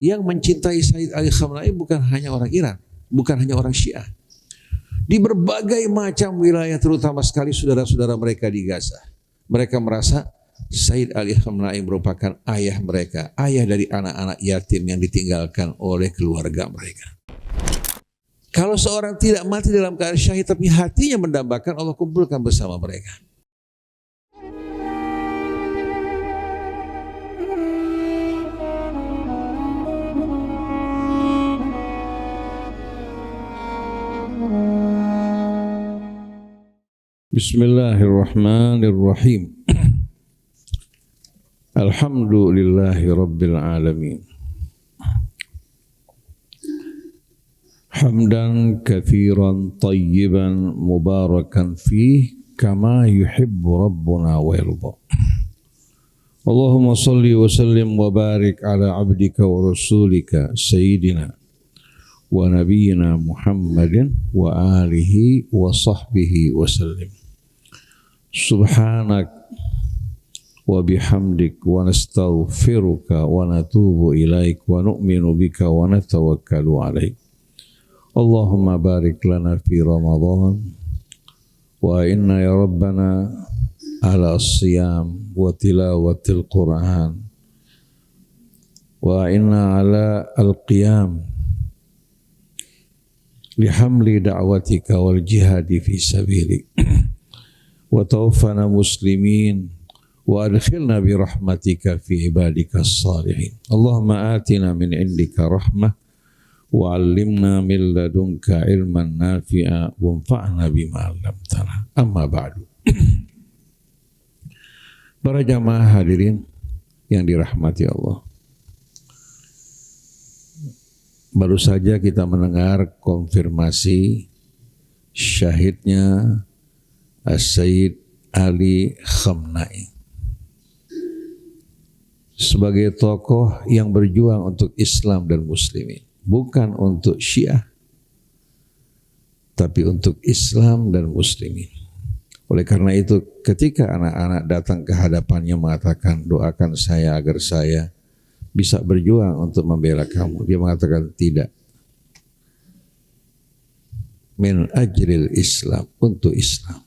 Yang mencintai Said Ali Khamenei bukan hanya orang Iran, bukan hanya orang Syiah. Di berbagai macam wilayah, terutama sekali saudara-saudara mereka di Gaza. Mereka merasa Said Ali Khamenei merupakan ayah mereka, ayah dari anak-anak yatim yang ditinggalkan oleh keluarga mereka. Kalau seorang tidak mati dalam keadaan syahid, tapi hatinya mendambakan, Allah kumpulkan bersama mereka. Bismillahirrahmanirrahim. Alhamdulillahi Rabbil Alamin. Hamdan kathiran tayyiban mubarakan fih kama yuhibbu Rabbuna wa yarda. Allahumma salli wa sallim wa barik ala abdika wa rasulika Sayyidina wa nabiyyina Muhammadin wa alihi wa sahbihi wa sallim. Subhanak wa bihamdik wa nastaghfiruka wa natubu ilaik wa nu'minu bika wa natawakkalu alaik. Allahumma barik lana fi Ramadan wa inna ya Rabbana ala siyam wa tilawatil Quran wa inna ala al-qiyam lihamli da'watika wal jihadi fi sabilik. Wa tawaffana muslimin wa adkhilna bi rahmatika fi ibadika as-salihin. Allahumma atina min indika rahmah wa 'allimna min ladunka ilman nafi'a wa anfa'na bima 'allamtana. Amma ba'du. Para jamaah hadirin yang dirahmati Allah. Baru saja kita mendengar konfirmasi syahidnya Said Ali Khamenei sebagai tokoh yang berjuang untuk Islam dan Muslimin, bukan untuk Syiah, tapi untuk Islam dan Muslimin. Oleh karena itu, ketika anak-anak datang ke hadapannya mengatakan, doakan saya agar saya bisa berjuang untuk membela kamu, dia mengatakan tidak. Min ajril Islam, untuk Islam.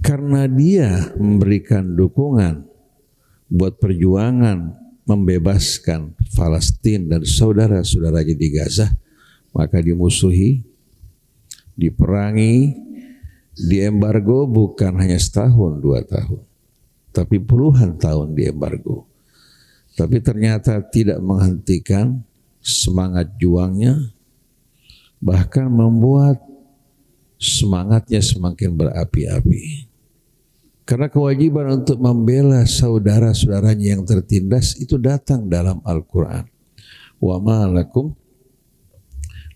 Karena dia memberikan dukungan buat perjuangan membebaskan Palestina dan saudara-saudaranya di Gaza, maka dimusuhi, diperangi, diembargo bukan hanya setahun, 2 tahun, tapi puluhan tahun diembargo. Tapi ternyata tidak menghentikan semangat juangnya, bahkan membuat semangatnya semakin berapi-api. Karena kewajiban untuk membela saudara-saudaranya yang tertindas itu datang dalam Al-Quran. Wa ma lakum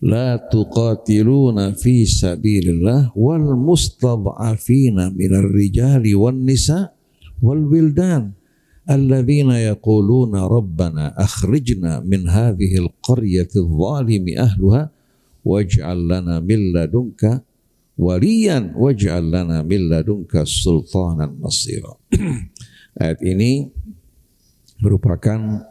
la tuqatiluna fi sabilillah wal mustad'afina minar rijali wan nisa wal wildan alladzina yaquluna rabbana akhrijna min hadhil qaryati adh-dhalimi ahluha waj'al lana min ladunka waliyan waj'al lana min ladunka sultanan nasira. Ayat ini merupakan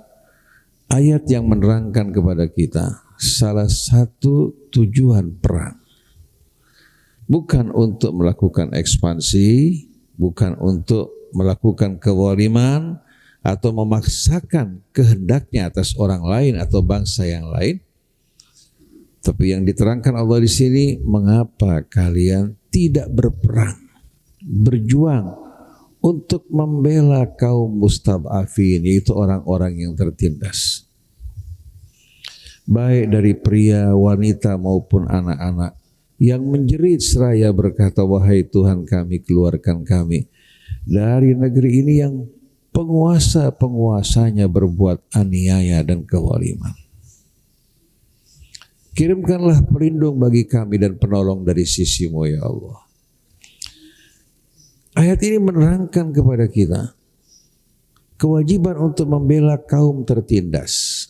ayat yang menerangkan kepada kita salah satu tujuan perang. Bukan untuk melakukan ekspansi, bukan untuk melakukan kezaliman atau memaksakan kehendaknya atas orang lain atau bangsa yang lain. Tapi yang diterangkan Allah di sini, mengapa kalian tidak berperang, berjuang untuk membela kaum mustad'afin, yaitu orang-orang yang tertindas. Baik dari pria, wanita maupun anak-anak yang menjerit seraya berkata, wahai Tuhan kami, keluarkan kami dari negeri ini yang penguasa-penguasanya berbuat aniaya dan kezaliman. Kirimkanlah pelindung bagi kami dan penolong dari sisi-Mu ya Allah. Ayat ini menerangkan kepada kita kewajiban untuk membela kaum tertindas.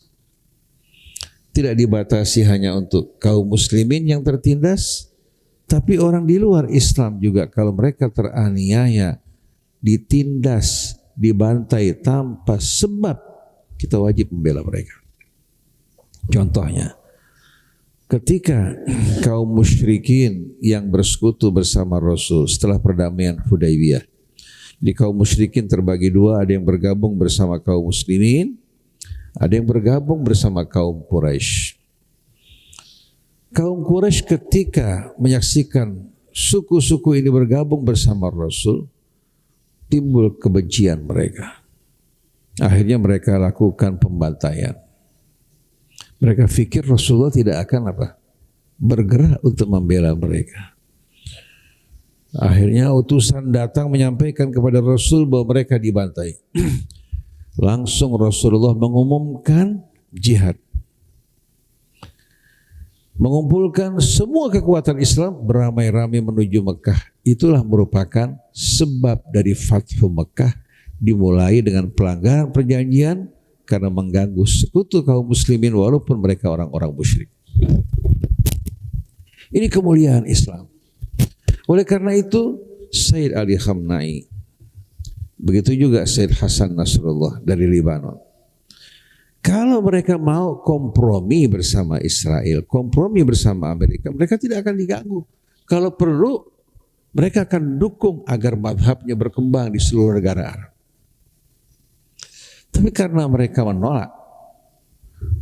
Tidak dibatasi hanya untuk kaum muslimin yang tertindas, tapi orang di luar Islam juga kalau mereka teraniaya, ditindas, dibantai tanpa sebab, kita wajib membela mereka. Contohnya, ketika kaum musyrikin yang bersekutu bersama Rasul setelah perdamaian Hudaybiyah, di kaum musyrikin terbagi dua, ada yang bergabung bersama kaum muslimin, ada yang bergabung bersama kaum Quraisy. Kaum Quraisy ketika menyaksikan suku-suku ini bergabung bersama Rasul, timbul kebencian mereka. Akhirnya mereka lakukan pembantaian. Mereka pikir Rasulullah tidak akan bergerak untuk membela mereka. Akhirnya utusan datang menyampaikan kepada Rasul bahwa mereka dibantai. Langsung Rasulullah mengumumkan jihad. Mengumpulkan semua kekuatan Islam beramai-ramai menuju Mekah. Itulah merupakan sebab dari Fathu Mekah, dimulai dengan pelanggaran perjanjian karena mengganggu sekutu kaum muslimin walaupun mereka orang-orang musyrik. Ini kemuliaan Islam. Oleh karena itu Sayyid Ali Khamenei, begitu juga Sayyid Hasan Nasrullah dari Libanon, kalau mereka mau kompromi bersama Israel, kompromi bersama Amerika, mereka tidak akan diganggu. Kalau perlu, mereka akan dukung agar mazhabnya berkembang di seluruh negara Arab. Tapi karena mereka menolak,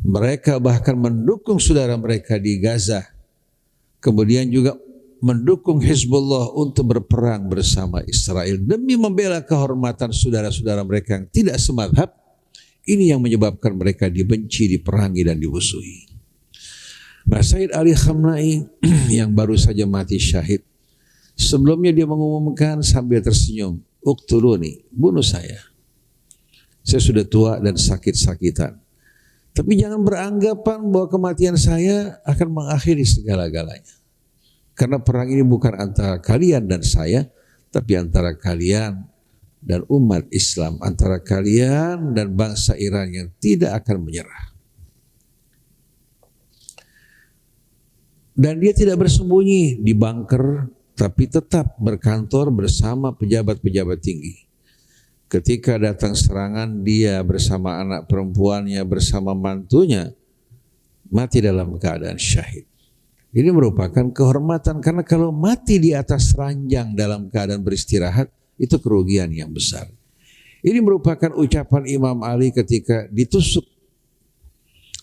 mereka bahkan mendukung saudara mereka di Gaza, kemudian juga mendukung Hizbullah untuk berperang bersama Israel demi membela kehormatan saudara-saudara mereka yang tidak semazhab. Ini yang menyebabkan mereka dibenci, diperangi, dan dimusuhi. Nah, Sayyid Ali Khamenei yang baru saja mati syahid, sebelumnya dia mengumumkan sambil tersenyum, "Uqtuluni, bunuh saya. Saya sudah tua dan sakit-sakitan. Tapi jangan beranggapan bahwa kematian saya akan mengakhiri segala-galanya. Karena perang ini bukan antara kalian dan saya, tapi antara kalian dan umat Islam, antara kalian dan bangsa Iran yang tidak akan menyerah." Dan dia tidak bersembunyi di bunker, tapi tetap berkantor bersama pejabat-pejabat tinggi. Ketika datang serangan, dia bersama anak perempuannya, bersama mantunya, mati dalam keadaan syahid. Ini merupakan kehormatan, karena kalau mati di atas ranjang dalam keadaan beristirahat, itu kerugian yang besar. Ini merupakan ucapan Imam Ali ketika ditusuk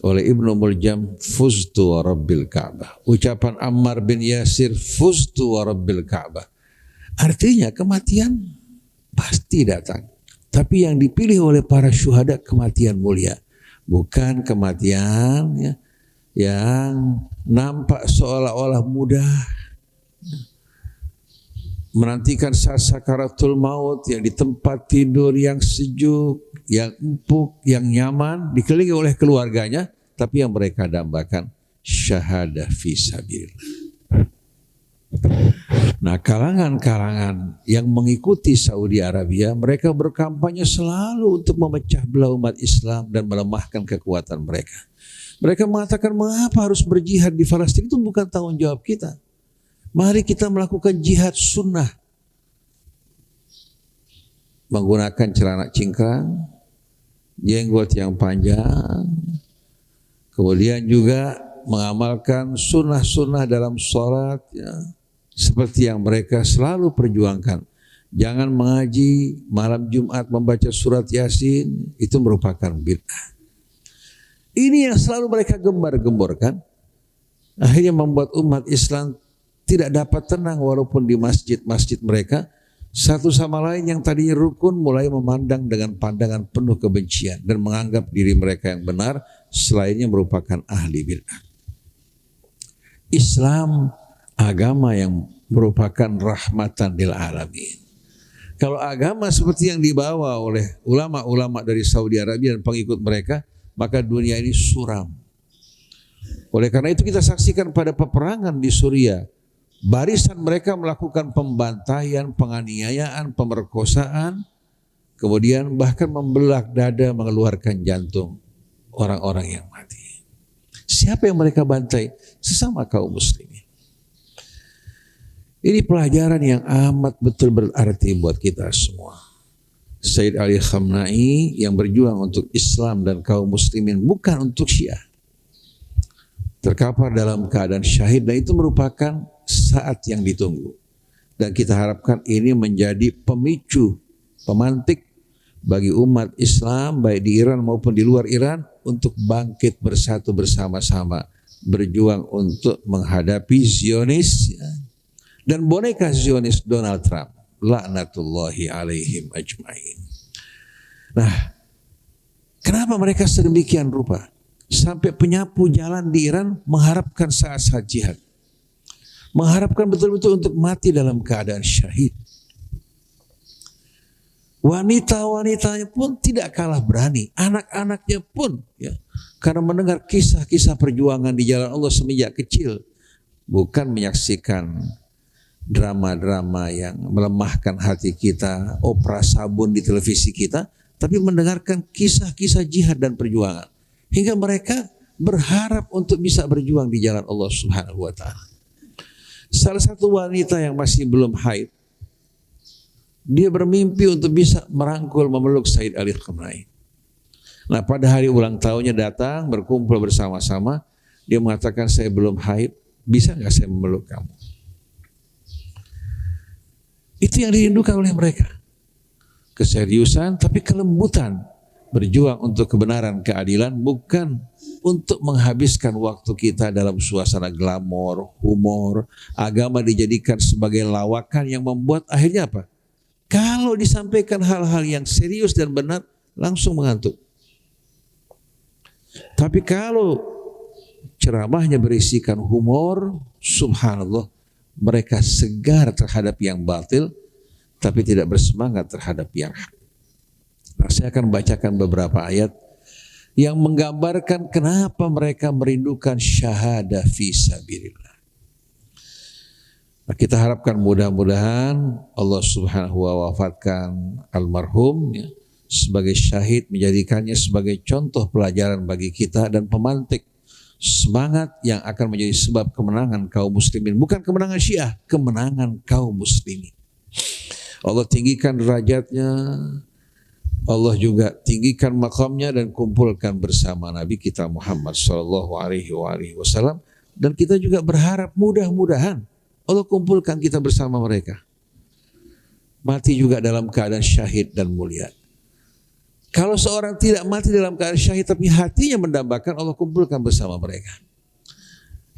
oleh Ibnu Muljam, "Fuztu wa Rabbil Ka'bah." Ucapan Ammar bin Yasir, "Fuztu wa Rabbil Ka'bah." Artinya kematian pasti datang. Tapi yang dipilih oleh para syuhada kematian mulia, bukan kematian yang nampak seolah-olah mudah, menantikan saat sakaratul maut yang di tempat tidur yang sejuk, yang empuk, yang nyaman, dikelilingi oleh keluarganya, tapi yang mereka dambakan syahadah fi sabilillah. Nah, kalangan-kalangan yang mengikuti Saudi Arabia, mereka berkampanye selalu untuk memecah belah umat Islam dan melemahkan kekuatan mereka. Mereka mengatakan, mengapa harus berjihad di Palestina? Itu bukan tanggung jawab kita. Mari kita melakukan jihad sunnah. Menggunakan celana cingkrang, jenggot yang panjang, kemudian juga mengamalkan sunnah-sunnah dalam sholat, seperti yang mereka selalu perjuangkan. Jangan mengaji malam Jumat membaca surat Yasin, itu merupakan bid'ah. Ini yang selalu mereka gembar-gemborkan, akhirnya membuat umat Islam tidak dapat tenang walaupun di masjid-masjid mereka, satu sama lain yang tadinya rukun mulai memandang dengan pandangan penuh kebencian dan menganggap diri mereka yang benar, selainnya merupakan ahli bid'ah. Islam agama yang merupakan rahmatan lil alamin. Kalau agama seperti yang dibawa oleh ulama-ulama dari Saudi Arabia dan pengikut mereka, maka dunia ini suram. Oleh karena itu kita saksikan pada peperangan di Suriah, barisan mereka melakukan pembantaian, penganiayaan, pemerkosaan, kemudian bahkan membelah dada, mengeluarkan jantung orang-orang yang mati. Siapa yang mereka bantai? Sesama kaum muslimin. Ini pelajaran yang amat betul berarti buat kita semua. Sayyid Ali Khamenei yang berjuang untuk Islam dan kaum muslimin, bukan untuk Syiah, terkapar dalam keadaan syahid, dan itu merupakan saat yang ditunggu. Dan kita harapkan ini menjadi pemicu, pemantik bagi umat Islam baik di Iran maupun di luar Iran untuk bangkit bersatu bersama-sama, berjuang untuk menghadapi Zionis dan boneka Zionis Donald Trump, laknatullahi alaihim ajmain. Nah, kenapa mereka sedemikian rupa sampai penyapu jalan di Iran mengharapkan saat-saat jihad, mengharapkan betul-betul untuk mati dalam keadaan syahid. Wanita-wanitanya pun tidak kalah berani, anak-anaknya pun ya, karena mendengar kisah-kisah perjuangan di jalan Allah semenjak kecil, bukan menyaksikan drama-drama yang melemahkan hati kita, opera sabun di televisi kita, tapi mendengarkan kisah-kisah jihad dan perjuangan, hingga mereka berharap untuk bisa berjuang di jalan Allah Subhanahu wa taala. Salah satu wanita yang masih belum haid, dia bermimpi untuk bisa merangkul, memeluk Sayyid Ali Khamenei. Nah, pada hari ulang tahunnya datang, berkumpul bersama-sama, dia mengatakan, saya belum haid, bisa nggak saya memeluk kamu? Itu yang dirindukan oleh mereka. Keseriusan tapi kelembutan, berjuang untuk kebenaran, keadilan, bukan untuk menghabiskan waktu kita dalam suasana glamor, humor. Agama dijadikan sebagai lawakan yang membuat akhirnya apa? Kalau disampaikan hal-hal yang serius dan benar, langsung mengantuk. Tapi kalau ceramahnya berisikan humor, subhanallah, mereka segar terhadap yang batil, tapi tidak bersemangat terhadap yang hak. Nah, saya akan bacakan beberapa ayat yang menggambarkan kenapa mereka merindukan syahadah fi sabilillah. Nah, kita harapkan mudah-mudahan Allah Subhanahu wa wafatkan almarhum ya, sebagai syahid, menjadikannya sebagai contoh pelajaran bagi kita dan pemantik semangat yang akan menjadi sebab kemenangan kaum muslimin, bukan kemenangan Syiah, kemenangan kaum muslimin. Allah tinggikan derajatnya, Allah juga tinggikan makamnya dan kumpulkan bersama Nabi kita Muhammad sallallahu alaihi wasallam, dan kita juga berharap mudah-mudahan Allah kumpulkan kita bersama mereka. Mati juga dalam keadaan syahid dan mulia. Kalau seorang tidak mati dalam keadaan syahid tapi hatinya mendambakan, Allah kumpulkan bersama mereka.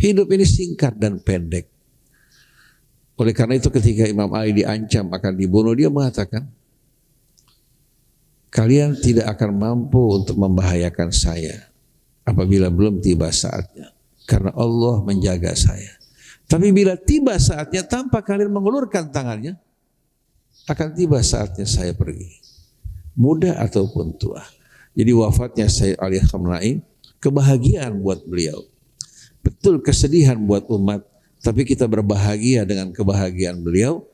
Hidup ini singkat dan pendek. Oleh karena itu ketika Imam Ali diancam akan dibunuh, dia mengatakan, kalian tidak akan mampu untuk membahayakan saya apabila belum tiba saatnya, karena Allah menjaga saya. Tapi bila tiba saatnya tanpa kalian mengulurkan tangannya, akan tiba saatnya saya pergi, muda ataupun tua. Jadi wafatnya Sayyid Ali Khamenei kebahagiaan buat beliau, betul kesedihan buat umat, tapi kita berbahagia dengan kebahagiaan beliau.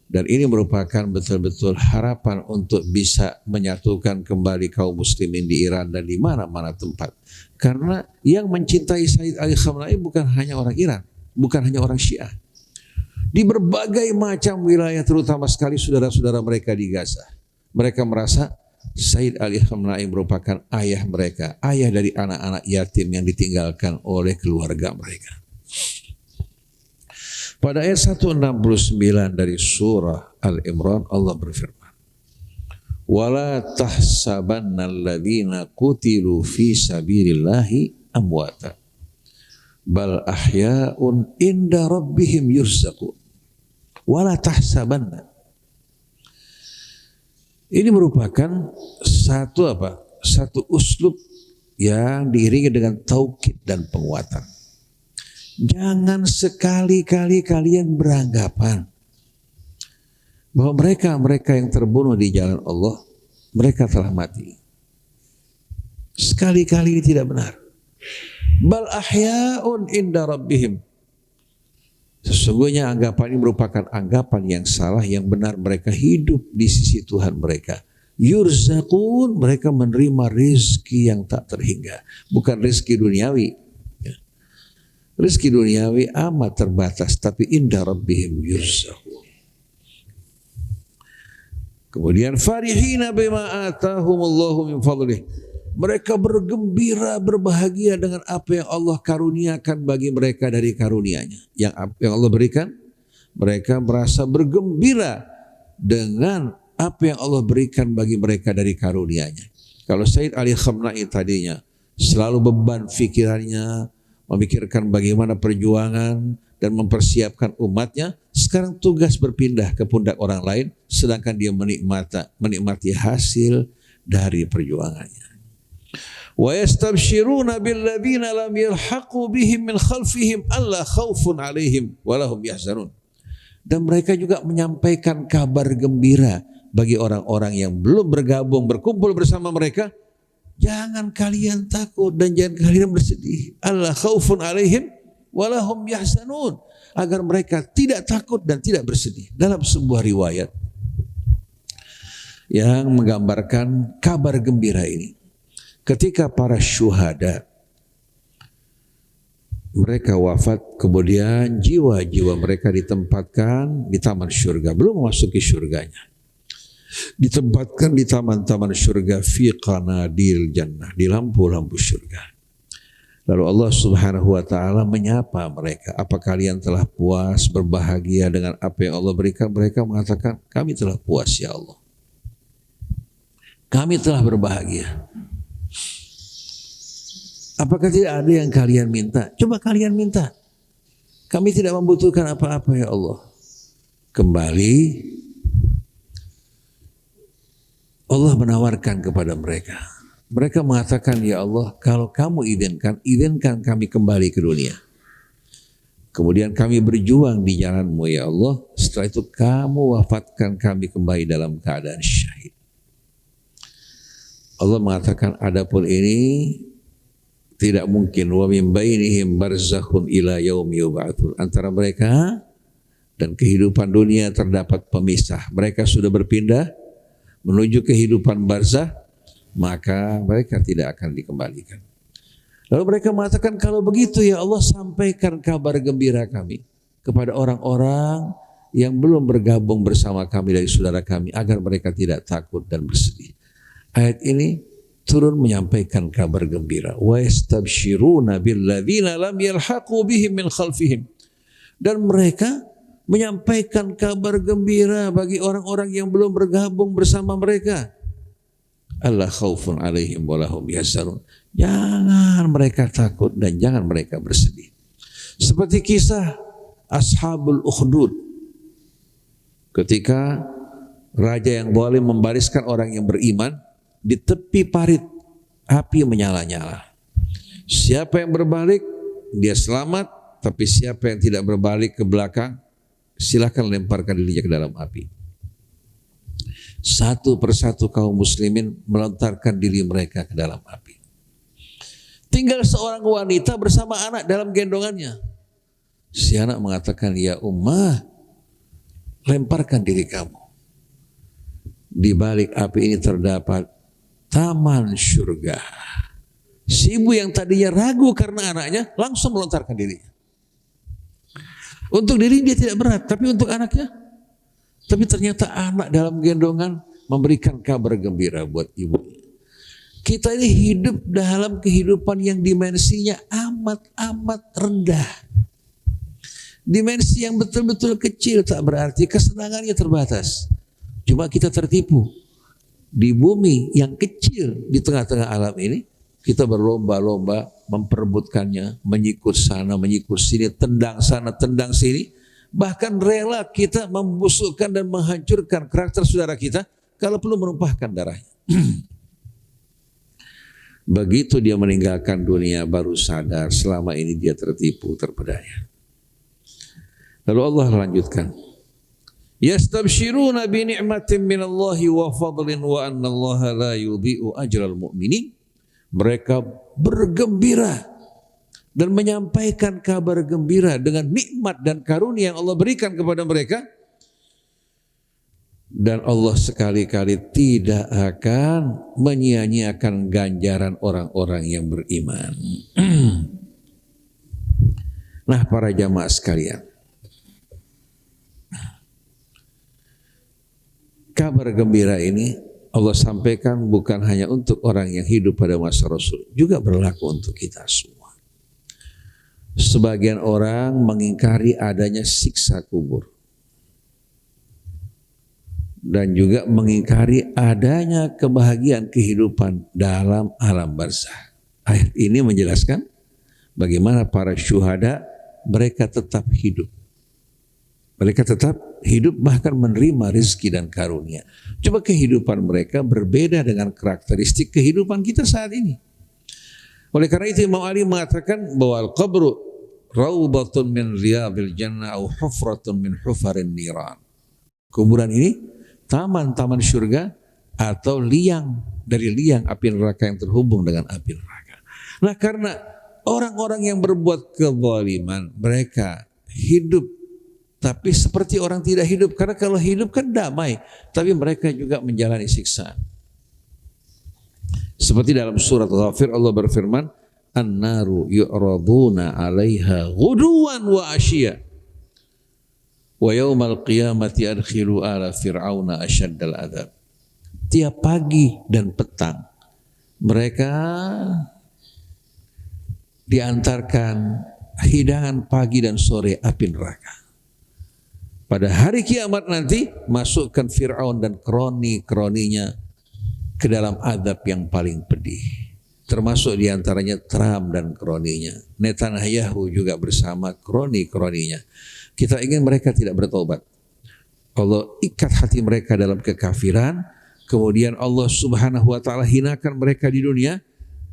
Dan ini merupakan betul-betul harapan untuk bisa menyatukan kembali kaum muslimin di Iran dan di mana-mana tempat. Karena yang mencintai Sayyid Ali Khamenei bukan hanya orang Iran, bukan hanya orang Syiah. Di berbagai macam wilayah, terutama sekali saudara-saudara mereka di Gaza, mereka merasa Sayyid Ali Khamenei merupakan ayah mereka, ayah dari anak-anak yatim yang ditinggalkan oleh keluarga mereka. Pada ayat 169 dari surah Al-Imran, Allah berfirman, "Wala tahsabanna alladziina qutilu fi sabilillahi amwata, bal ahya'un inda rabbihim yurzaqun." Wala tahsabanna. Ini merupakan satu uslub yang diiringi dengan taukid dan penguatan. Jangan sekali-kali kalian beranggapan bahwa mereka yang terbunuh di jalan Allah, mereka telah mati. Sekali-kali ini tidak benar. Bal ahya'un inda rabbihim. Sesungguhnya anggapan ini merupakan anggapan yang salah, yang benar mereka hidup di sisi Tuhan mereka. Yurzaqun, mereka menerima rezeki yang tak terhingga, bukan rezeki duniawi. Rezeki duniawi amat terbatas, tapi inda rabbihim yurzaqun. Kemudian farihina bima atahumullahu min fadlih. Mereka bergembira, berbahagia dengan apa yang Allah karuniakan bagi mereka dari karunia-Nya. Yang Allah berikan, mereka merasa bergembira dengan apa yang Allah berikan bagi mereka dari karunia-Nya. Kalau Sayyid Ali Khamenei tadinya selalu beban pikirannya, memikirkan bagaimana perjuangan dan mempersiapkan umatnya, sekarang tugas berpindah ke pundak orang lain, sedangkan dia menikmati hasil dari perjuangannya. Wa yastabshiruna billadzina lam yalhaqu bihim min khalfihim alla khaufun alaihim wa lahum yahzanun. Dan mereka juga menyampaikan kabar gembira bagi orang-orang yang belum bergabung, berkumpul bersama mereka. Jangan kalian takut dan jangan kalian bersedih. Alla khaufun alaihim wa lahum yahzanun. Agar mereka tidak takut dan tidak bersedih. Dalam sebuah riwayat yang menggambarkan kabar gembira ini. Ketika para syuhada mereka wafat, kemudian jiwa-jiwa mereka ditempatkan di taman surga, belum memasuki surganya. Ditempatkan di taman-taman surga, fi qanadil jannah, di lampu-lampu surga. Lalu Allah Subhanahu wa taala menyapa mereka, apa kalian telah puas, berbahagia dengan apa yang Allah berikan? Mereka mengatakan, kami telah puas ya Allah. Kami telah berbahagia. Apakah tidak ada yang kalian minta? Coba kalian minta. Kami tidak membutuhkan apa-apa ya Allah. Kembali Allah menawarkan kepada mereka. Mereka mengatakan, ya Allah, kalau kamu izinkan kami kembali ke dunia. Kemudian kami berjuang di jalan-Mu ya Allah. Setelah itu kamu wafatkan kami kembali dalam keadaan syahid. Allah mengatakan, adapun ini tidak mungkin, wa min bainihim barzakhun ila yaumi yub'atsun. Antara mereka dan kehidupan dunia terdapat pemisah. Mereka sudah berpindah menuju kehidupan barzakh, maka mereka tidak akan dikembalikan. Lalu mereka mengatakan, kalau begitu ya Allah, sampaikan kabar gembira kami kepada orang-orang yang belum bergabung bersama kami dari saudara kami, agar mereka tidak takut dan bersedih. Ayat ini turun menyampaikan kabar gembira. Wa yastabshiruna billadzina lam yalhaqu bihim min khalfihim. Dan mereka menyampaikan kabar gembira bagi orang-orang yang belum bergabung bersama mereka. Alla khaufun alaihim wa lahum yahzanun. Jangan mereka takut dan jangan mereka bersedih. Seperti kisah Ashabul Ukhdud. Ketika raja yang zalim membariskan orang yang beriman di tepi parit, api menyala-nyala. Siapa yang berbalik, dia selamat. Tapi siapa yang tidak berbalik ke belakang, silakan lemparkan dirinya ke dalam api. Satu persatu kaum muslimin melontarkan diri mereka ke dalam api. Tinggal seorang wanita bersama anak dalam gendongannya. Si anak mengatakan, ya ummah, lemparkan diri kamu. Di balik api ini terdapat taman surga. Si ibu yang tadinya ragu karena anaknya langsung melontarkan dirinya. Untuk diri dia tidak berat, tapi untuk anaknya. Tapi ternyata anak dalam gendongan memberikan kabar gembira buat ibu. Kita ini hidup dalam kehidupan yang dimensinya amat-amat rendah. Dimensi yang betul-betul kecil, tak berarti, kesenangannya terbatas. Cuma kita tertipu. Di bumi yang kecil di tengah-tengah alam ini, kita berlomba-lomba memperebutkannya, menyikut sana, menyikut sini, tendang sana, tendang sini. Bahkan rela kita membusukkan dan menghancurkan karakter saudara kita kalau perlu menumpahkan darahnya. Begitu dia meninggalkan dunia, baru sadar selama ini dia tertipu, terpedaya. Lalu Allah lanjutkan, yastabshiruna bi ni'matin minallahi wa fadlin wa annallaha la yudhi'u ajral mu'minin. Mereka bergembira dan menyampaikan kabar gembira dengan nikmat dan karunia yang Allah berikan kepada mereka. Dan Allah sekali-kali tidak akan menyia-nyiakan ganjaran orang-orang yang beriman. Nah, para jamaah sekalian, kabar gembira ini Allah sampaikan bukan hanya untuk orang yang hidup pada masa Rasul, juga berlaku untuk kita semua. Sebagian orang mengingkari adanya siksa kubur dan juga mengingkari adanya kebahagiaan kehidupan dalam alam barzakh. Ayat ini menjelaskan bagaimana para syuhada mereka tetap hidup. Mereka tetap hidup bahkan menerima rezeki dan karunia. Coba kehidupan mereka berbeda dengan karakteristik kehidupan kita saat ini. Oleh karena itu Imam Ali mengatakan bahwa al-qabru raubatun min riyadil jannah au hufratun min hufarin niran. Kuburan ini taman-taman surga atau liang dari liang api neraka yang terhubung dengan api neraka. Nah, karena orang-orang yang berbuat kezaliman mereka hidup tapi seperti orang tidak hidup, karena kalau hidup kan damai, tapi mereka juga menjalani siksaan. Seperti dalam surat Ghafir Allah berfirman, "An-naru yu'raduna 'alaiha ghuduwan wa 'ashiyya wa yaumal qiyamati adkhilu ala fir'auna asyaddal adzab." Tiap pagi dan petang mereka diantarkan hidangan pagi dan sore api neraka. Pada hari kiamat nanti masukkan Fir'aun dan kroni-kroninya ke dalam azab yang paling pedih. Termasuk diantaranya Trump dan kroninya. Netanyahu juga bersama kroni-kroninya. Kita ingin mereka tidak bertobat. Allah ikat hati mereka dalam kekafiran. Kemudian Allah subhanahu wa ta'ala hinakan mereka di dunia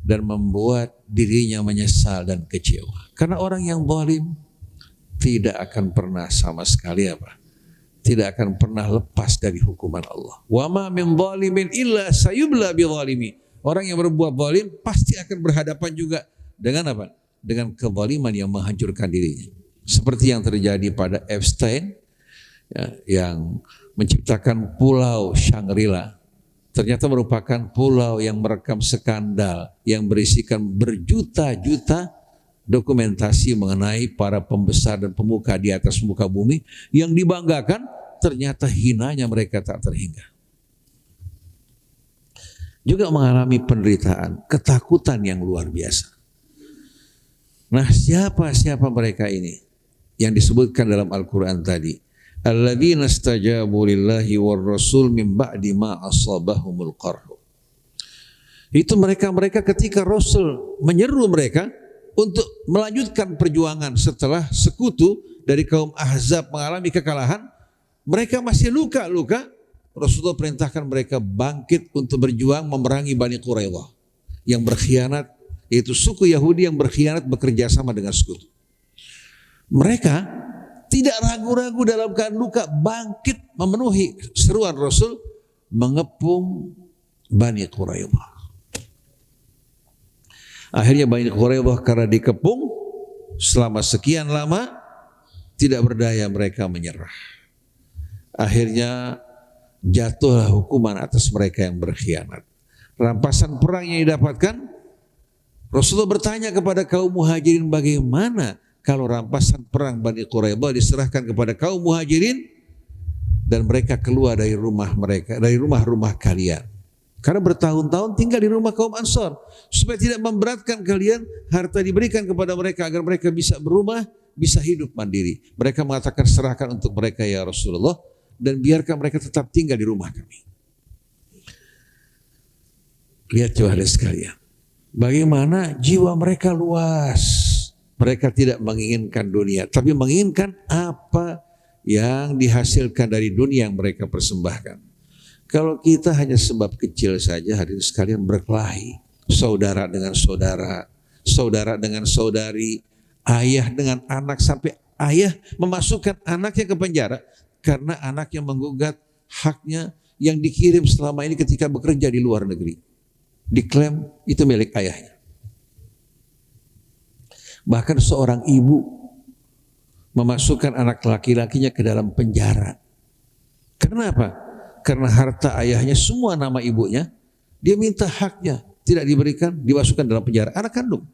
dan membuat dirinya menyesal dan kecewa. Karena orang yang zalim tidak akan pernah sama sekali tidak akan pernah lepas dari hukuman Allah. Wa ma min zalimin illa sayubla bi zalimi. Orang yang berbuat zalim pasti akan berhadapan juga dengan dengan kezaliman yang menghancurkan dirinya. Seperti yang terjadi pada Epstein yang menciptakan pulau Shangri-La. Ternyata merupakan pulau yang merekam skandal yang berisikan berjuta-juta dokumentasi mengenai para pembesar dan pemuka di atas muka bumi yang dibanggakan, ternyata hinanya mereka tak terhingga. Juga mengalami penderitaan, ketakutan yang luar biasa. Nah, siapa mereka ini yang disebutkan dalam Al-Quran tadi? Alladzina istajabu lillahi war rasul min ba'di ma asabahumul qarhu. Itu mereka ketika Rasul menyeru mereka untuk melanjutkan perjuangan setelah sekutu dari kaum Ahzab mengalami kekalahan, mereka masih luka-luka. Rasulullah perintahkan mereka bangkit untuk berjuang memerangi Bani Quraidah yang berkhianat, yaitu suku Yahudi yang berkhianat bekerja sama dengan sekutu. Mereka tidak ragu-ragu dalam keadaan luka bangkit memenuhi seruan Rasul mengepung Bani Quraidah. Akhirnya Bani Quraidah karena dikepung selama sekian lama tidak berdaya, mereka menyerah. Akhirnya jatuhlah hukuman atas mereka yang berkhianat. Rampasan perang yang didapatkan, Rasulullah bertanya kepada kaum Muhajirin, bagaimana kalau rampasan perang Bani Quraidah diserahkan kepada kaum Muhajirin dan mereka keluar dari rumah mereka, dari rumah-rumah kalian. Karena bertahun-tahun tinggal di rumah kaum Ansar. Supaya tidak memberatkan kalian, harta diberikan kepada mereka agar mereka bisa berumah, bisa hidup mandiri. Mereka mengatakan serahkan untuk mereka ya Rasulullah, dan biarkan mereka tetap tinggal di rumah kami. Lihat coba sekalian, bagaimana jiwa mereka luas. Mereka tidak menginginkan dunia, tapi menginginkan apa yang dihasilkan dari dunia yang mereka persembahkan. Kalau kita hanya sebab kecil saja, hadirin sekalian, berkelahi, saudara dengan saudara, saudara dengan saudari, ayah dengan anak, sampai ayah memasukkan anaknya ke penjara karena anaknya menggugat haknya yang dikirim selama ini ketika bekerja di luar negeri. Diklaim itu milik ayahnya. Bahkan seorang ibu memasukkan anak laki-lakinya ke dalam penjara. Kenapa? Karena harta ayahnya semua nama ibunya, dia minta haknya tidak diberikan, dimasukkan dalam penjara. Anak kandung.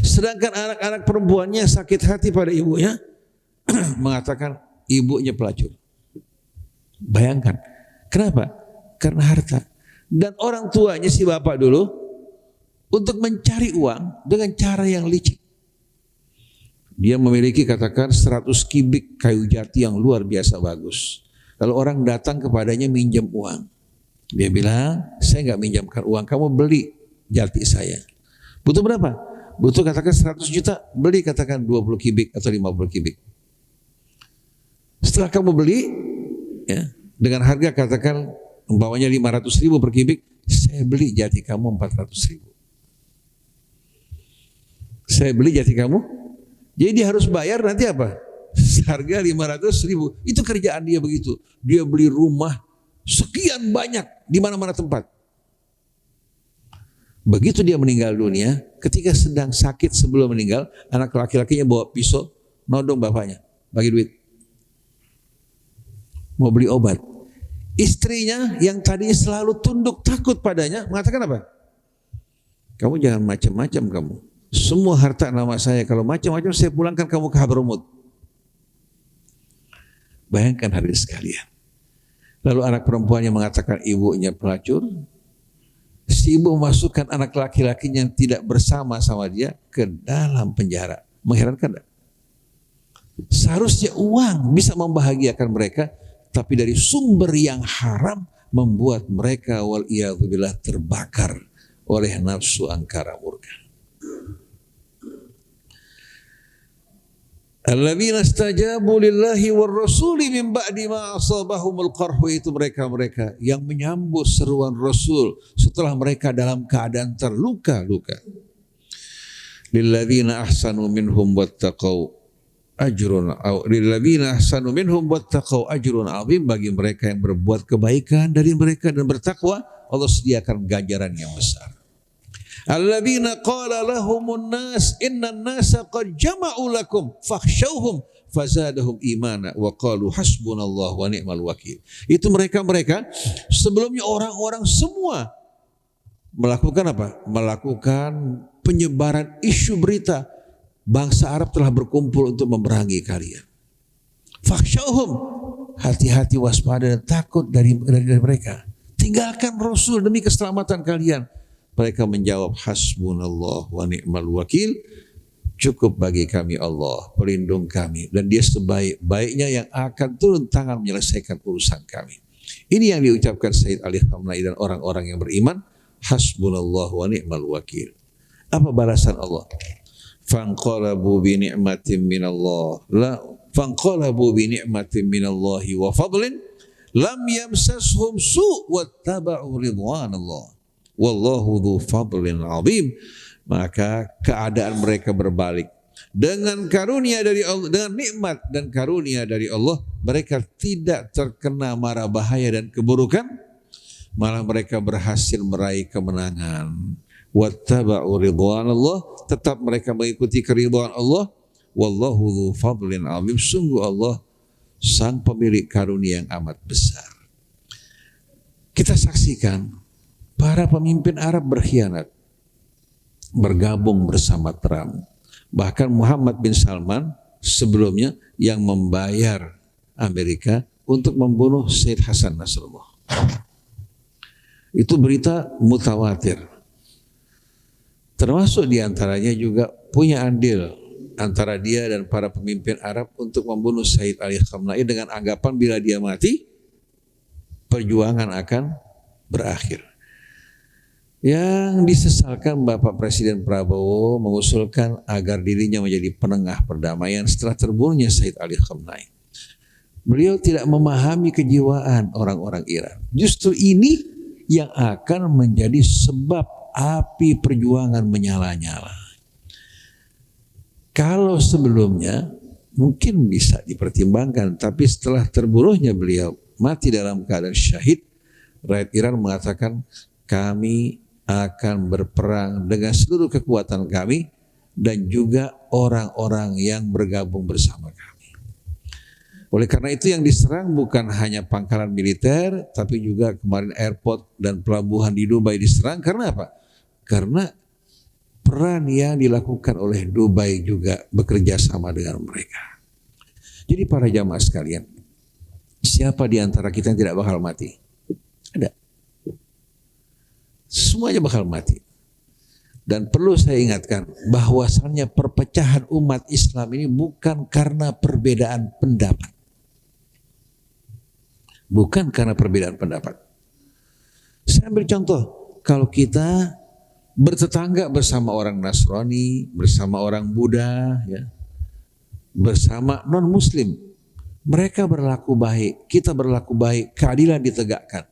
Sedangkan anak-anak perempuannya sakit hati pada ibunya, mengatakan ibunya pelacur. Bayangkan. Kenapa? Karena harta. Dan orang tuanya si bapak dulu untuk mencari uang dengan cara yang licik. Dia memiliki katakan 100 kubik kayu jati yang luar biasa bagus. Lalu orang datang kepadanya minjam uang. Dia bilang, saya nggak minjamkan uang, kamu beli jati saya. Butuh berapa? Butuh katakan 100 juta, beli katakan 20 kubik atau 50 kubik. Setelah kamu beli, ya, dengan harga katakan umpamanya 500.000 per kubik, saya beli jati kamu 400.000. Saya beli jati kamu. Jadi dia harus bayar nanti apa? Harga 500.000. Itu kerjaan dia begitu. Dia beli rumah sekian banyak di mana-mana tempat. Begitu dia meninggal dunia, ketika sedang sakit sebelum meninggal, anak laki-lakinya bawa pisau, nodong bapaknya, bagi duit. Mau beli obat. Istrinya yang tadinya selalu tunduk takut padanya, mengatakan apa? Kamu jangan macam-macam kamu. Semua harta nama saya, kalau macam-macam saya pulangkan kamu ke Hadramut. Bayangkan hadirin sekalian. Lalu anak perempuannya mengatakan ibunya pelacur. Si ibu memasukkan anak laki-lakinya yang tidak bersama sama dia ke dalam penjara. Mengherankan tak? Seharusnya uang bisa membahagiakan mereka, tapi dari sumber yang haram membuat mereka wal'iyadzubillah terbakar oleh nafsu angkara murka. Alladzina istajabu lillahi war rasuli min ba'di ma asabahumul qarhu, itu mereka-mereka yang menyambut seruan Rasul setelah mereka dalam keadaan terluka-luka. Lilladzina ahsanu minhum wattaqau ajrun lilladzina ahsanu minhum wattaqau ajrun azim, bagi mereka yang berbuat kebaikan dari mereka dan bertakwa, Allah sediakan ganjaran yang besar. Alladzina qala lahumun nas innan nasa qad jama'u lakum fakhshawhum fazadahum imana wa qalu hasbunallahu wa ni'mal wakil. Itu mereka-mereka sebelumnya orang-orang semua melakukan apa? Melakukan penyebaran isu berita bangsa Arab telah berkumpul untuk memerangi kalian. Fakhshawhum, hati-hati, waspada dan takut dari mereka. Tinggalkan Rasul demi keselamatan kalian. Mereka menjawab, hasbunallah wa ni'mal wakil, cukup bagi kami Allah, pelindung kami, dan dia sebaik-baiknya yang akan turun tangan menyelesaikan urusan kami. Ini yang diucapkan Sayyid Ali Khamenei dan orang-orang yang beriman, hasbunallah wa ni'mal wakil. Apa balasan Allah? Fanqalabu bi ni'matin minallah, fanqalabu bi ni'matin minallahi wa fadlin lam yamsashum su' wattaba'u ridwanallah. Wallahu dzu fadlin azim. Maka keadaan mereka berbalik. Dengan karunia dari Allah, dengan nikmat dan karunia dari Allah, mereka tidak terkena mara bahaya dan keburukan, malah mereka berhasil meraih kemenangan. Wattaba'u ridwanallah, tetap mereka mengikuti keridhaan Allah. Wallahu dzu fadlin azim. Sungguh Allah sang pemilik karunia yang amat besar. Kita saksikan para pemimpin Arab berkhianat, bergabung bersama Trump. Bahkan Muhammad bin Salman sebelumnya yang membayar Amerika untuk membunuh Sayyid Hasan Nasrullah. Itu berita mutawatir. Termasuk diantaranya juga punya andil antara dia dan para pemimpin Arab untuk membunuh Sayyid Ali Khamenei dengan anggapan bila dia mati, perjuangan akan berakhir. Yang disesalkan Bapak Presiden Prabowo mengusulkan agar dirinya menjadi penengah perdamaian setelah terbunuhnya Sayyid Ali Khamenei. Beliau tidak memahami kejiwaan orang-orang Iran. Justru ini yang akan menjadi sebab api perjuangan menyala-nyala. Kalau sebelumnya mungkin bisa dipertimbangkan, tapi setelah terbunuhnya beliau mati dalam keadaan syahid, rakyat Iran mengatakan kami akan berperang dengan seluruh kekuatan kami dan juga orang-orang yang bergabung bersama kami. Oleh karena itu yang diserang bukan hanya pangkalan militer, tapi juga kemarin airport dan pelabuhan di Dubai diserang. Karena apa? Karena peran yang dilakukan oleh Dubai juga bekerja sama dengan mereka. Jadi para jamaah sekalian, Siapa di antara kita yang tidak bakal mati? Ada. Semuanya bakal mati. Dan perlu saya ingatkan bahwasannya perpecahan umat Islam ini bukan karena perbedaan pendapat. Bukan karena perbedaan pendapat. Saya ambil contoh, kalau kita bertetangga bersama orang Nasrani, bersama orang Buddha, ya, bersama non-Muslim, mereka berlaku baik, kita berlaku baik, keadilan ditegakkan.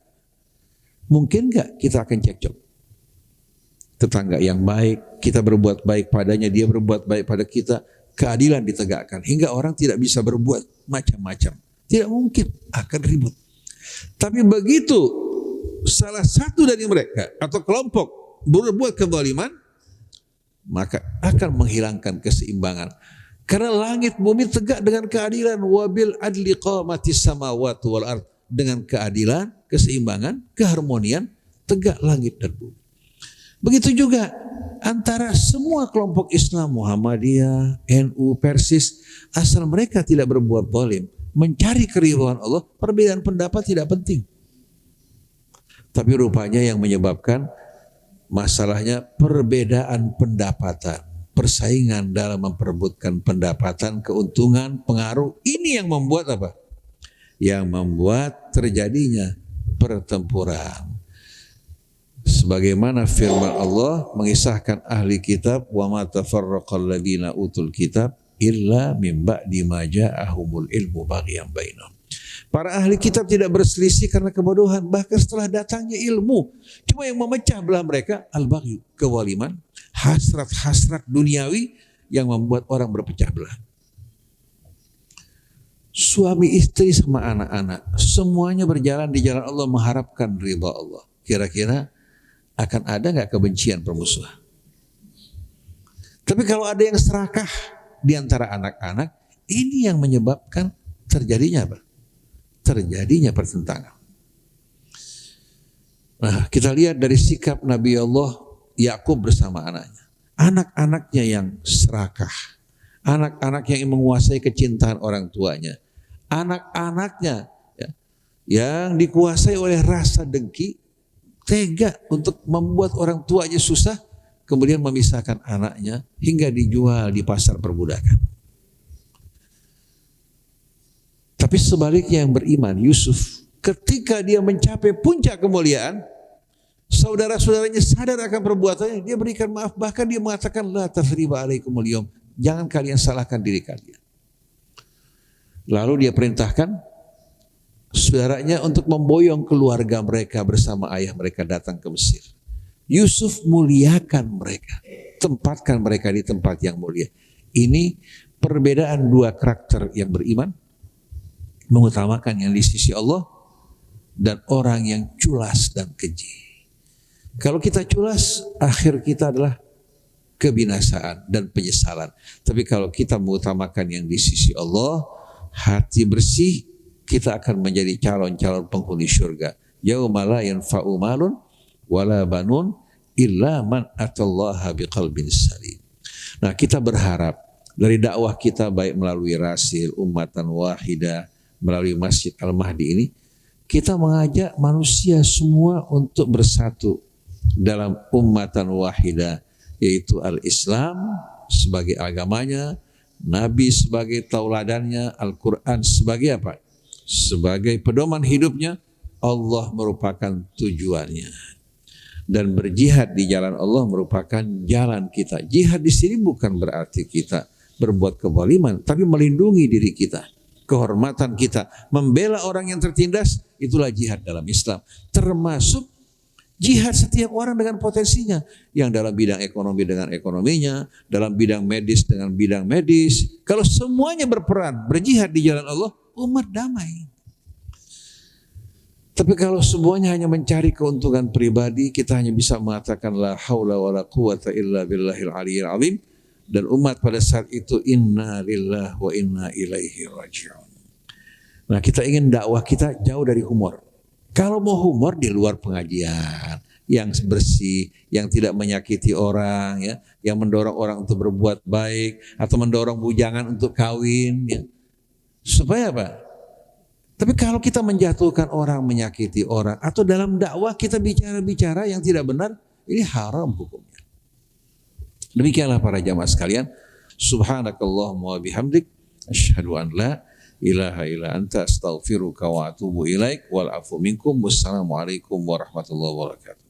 Mungkin nggak kita akan cekcok? Tetangga yang baik, kita berbuat baik padanya, dia berbuat baik pada kita, keadilan ditegakkan. Hingga orang tidak bisa berbuat macam-macam. Tidak mungkin akan ribut. Tapi begitu salah satu dari mereka atau kelompok berbuat kezaliman, maka akan menghilangkan keseimbangan. Karena langit bumi tegak dengan keadilan, wabil adli qamatis samawati wal ard, dengan keadilan, keseimbangan, keharmonian tegak langit dan bumi. Begitu juga antara semua kelompok Islam, Muhammadiyah, NU, Persis, asal mereka tidak berbuat zalim, mencari keridhaan Allah, perbedaan pendapat tidak penting. Tapi rupanya yang menyebabkan masalahnya perbedaan pendapatan, persaingan dalam memperebutkan pendapatan, keuntungan, pengaruh. Ini yang membuat apa? Yang membuat terjadinya pertempuran. Sebagaimana firman Allah mengisahkan ahli kitab, wa ma tafarraqal ladzina utul kitab illa mim ba'di ma ja'ahumul ilmu baghyan bainahum. Para ahli kitab tidak berselisih karena kebodohan, bahkan setelah datangnya ilmu. Cuma yang memecah belah mereka al-baghyu, kewaliman, hasrat-hasrat duniawi yang membuat orang berpecah belah. Suami istri sama anak-anak semuanya berjalan di jalan Allah mengharapkan ridha Allah. Kira-kira akan ada nggak kebencian, permusuhan? Tapi kalau ada yang serakah di antara anak-anak, ini yang menyebabkan terjadinya apa? Terjadinya pertentangan. Nah, kita lihat dari sikap Nabi Allah Yakub bersama anaknya. Anak-anaknya yang serakah, anak-anak yang menguasai kecintaan orang tuanya, anak-anaknya ya, yang dikuasai oleh rasa dengki, tega untuk membuat orang tuanya susah, kemudian memisahkan anaknya hingga dijual di pasar perbudakan. Tapi sebaliknya yang beriman, Yusuf, ketika dia mencapai puncak kemuliaan, saudara-saudaranya sadar akan perbuatannya, dia berikan maaf, bahkan dia mengatakan la tathriba alaikumul yaum, jangan kalian salahkan diri kalian. Lalu dia perintahkan saudaranya untuk memboyong keluarga mereka bersama ayah mereka datang ke Mesir. Yusuf muliakan mereka, tempatkan mereka di tempat yang mulia. Ini perbedaan dua karakter yang beriman, mengutamakan yang di sisi Allah dan orang yang culas dan keji. Kalau kita culas, akhir kita adalah kebinasaan dan penyesalan. Tapi kalau kita mengutamakan yang di sisi Allah, hati bersih, kita akan menjadi calon-calon penghuni surga. Yauma la yanfa'u malun wala banun illa man atallaha biqalbin salim. Nah, kita berharap dari dakwah kita baik melalui Rasil, Ummatan Wahidah, melalui Masjid Al-Mahdi ini, kita mengajak manusia semua untuk bersatu dalam Ummatan Wahidah, yaitu Al-Islam sebagai agamanya, Nabi sebagai tauladannya, Al-Quran sebagai apa? Sebagai pedoman hidupnya, Allah merupakan tujuannya. Dan berjihad di jalan Allah merupakan jalan kita. Jihad di sini bukan berarti kita berbuat kezaliman, tapi melindungi diri kita, kehormatan kita, membela orang yang tertindas, itulah jihad dalam Islam. Termasuk jihad setiap orang dengan potensinya, yang dalam bidang ekonomi dengan ekonominya, dalam bidang medis dengan bidang medis. Kalau semuanya berperan berjihad di jalan Allah, umat damai. Tapi kalau semuanya hanya mencari keuntungan pribadi, kita hanya bisa mengatakan la haula wala quwata illa billahil aliyil azim, dan umat pada saat itu inna lillahi wa inna ilaihi raji'un. Nah, kita ingin dakwah kita jauh dari humor. Kalau mau humor di luar pengajian, yang bersih, yang tidak menyakiti orang, ya, yang mendorong orang untuk berbuat baik atau mendorong bujangan untuk kawin, ya. Supaya apa? Tapi kalau kita menjatuhkan orang, menyakiti orang, atau dalam dakwah kita bicara-bicara yang tidak benar, ini haram hukumnya. Demikianlah para jamaah sekalian. Subhanakallahumma wa bihamdik, asyhadu an la ilaha illa anta astaghfiruka wa atubu ilaik, wal afu minkum. Wassalamualaikum warahmatullahi wabarakatuh.